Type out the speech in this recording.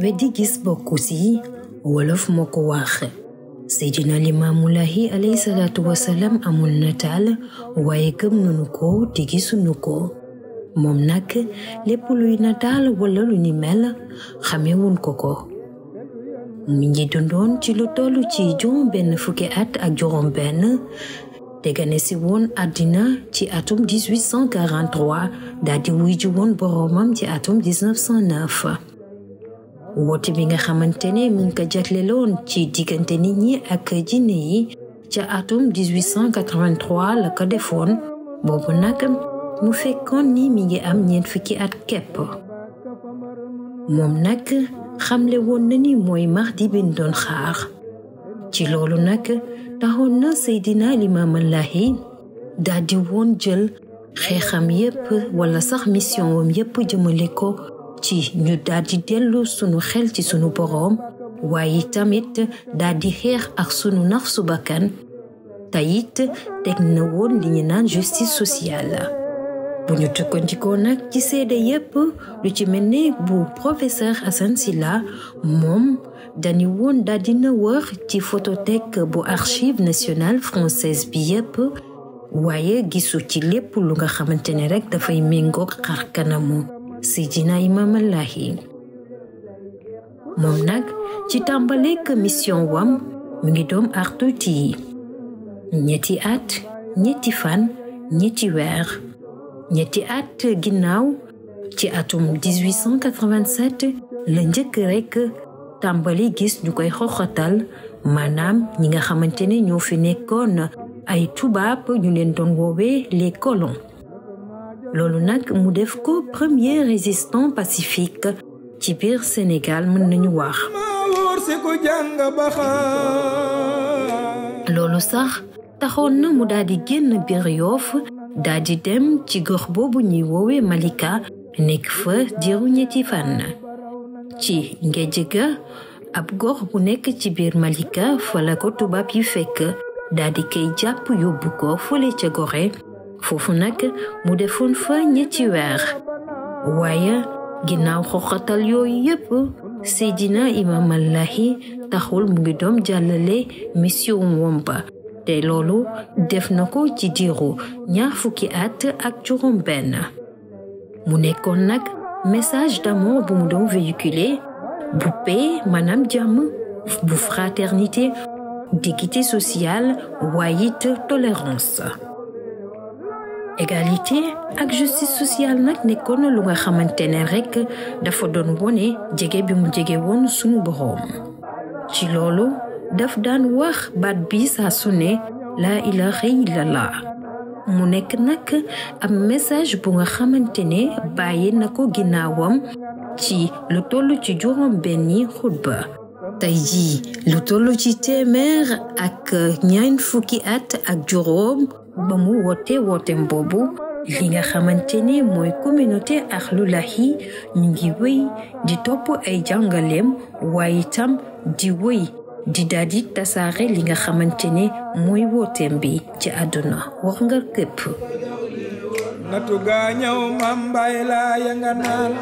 weddi gis bokku ci wolof moo ko wax Seydina Limaamu Laay alayhi salaatu wasalaam amul nataal waaye gëm nanu ko te gisunu ko moom nag lépp luy nataal wala lu ni mel xamewun ko mi ngi dundoon ci lu tollu ci juróom benn fukki at ak juróom benn te gane si woon àddina ci atum 1843 daldi wuy ji woon boroomam ci atum 1909 woote bi nga xamante ne mi ngi ko jagleloon ci diggante nit ñi ak jinne yi ca atum 1883 la ko defoon boobu nag mu fekkoon ni mi ngi am ñeent fukki at kepp moom nag xamle woon na ni mooy Mahdi bi ñu doon xaar ci loolu nag taxoon na Seydina Limaamu Laay daldi woon jël xeexam yépp wala sax mission wam yépp jëmale ko ci ñu daldi dellu sunu xel ci sunu boroom waaye tamit daldi xeex ak sunu nafsu bakkan tayit teg na woon li ñu naan justice sociale bu ñu tukkandikoo nag ci seede yépp lu ci mel ne bu professeur Hassan Sylla moom dañu woon daldi na wër ci photothèque bu archive nationale française bi yépp waaye gisu ci lépp lu nga xamante ne rekk dafay méngoog xar kanamu Seydina Limaamu Laay moom nag ci tàmbaleek mission wam mu ngi doon artu ci ñetti at ñetti fan ñetti weer ñetti at ginnaaw ci atum 1887 la njëkk rekk tàmbali gis ñu koy xoxatal maanaam ñi nga xamante ne ñoo fi nekkoon ay tubaab ñu leen doon woowee les colons loolu nag mu def ko premier résistant pacifique ci biir Sénégal mën nañu wax loolu sax taxoon na mu daldi génn biir Yoff daldi dem ci gox boobu ñuy woowee Malika nekk fa diiru ñetti fan ci ngéej ga ab gox bu nekk ci biir Malika fa la ko tubaab yi fekk daldi koy jàpp yóbbu ko fële ca Gorée foofu nag mu defoon fa ñetti weer waaye ginnaaw xoxatal yooyu yépp Seydina Limaamu Laay taxul mu ngi doon jàllale mission womba te loolu def na ko ci diiru 20 fukki at ak juróom benn mu nekkoon nag message d'amour bu mu doon véhiculer bu paix maanaam jàmm bu fraternité d'équité sociale waaye it tolérance égalité ak justice sociale nag nekkoon na lu nga xamante ne rekk dafa doon wone jege bi mu jege woon sunu boroom ci loolu daf daan wax baat bi saa su ne laa ilaaha illallah mu nekk nag ab message bu nga xamante ne bàyyi na ko ginnaawam ci lu toll ci juróom benni xutba tey jii lu toll ci téeméer ak ñeent fukki at ak juróom ba mu wooteem boobu li nga xamante ne mooy communauté Ahlul Lahi ñu ngi wéy di topp ay jàngaleem waaye itam di wéy di daldi tasaare li nga xamante ne mooy wooteem bi ci àdduna wax nga képp natu gaa ñëw Mame Mbaye Laye nga naan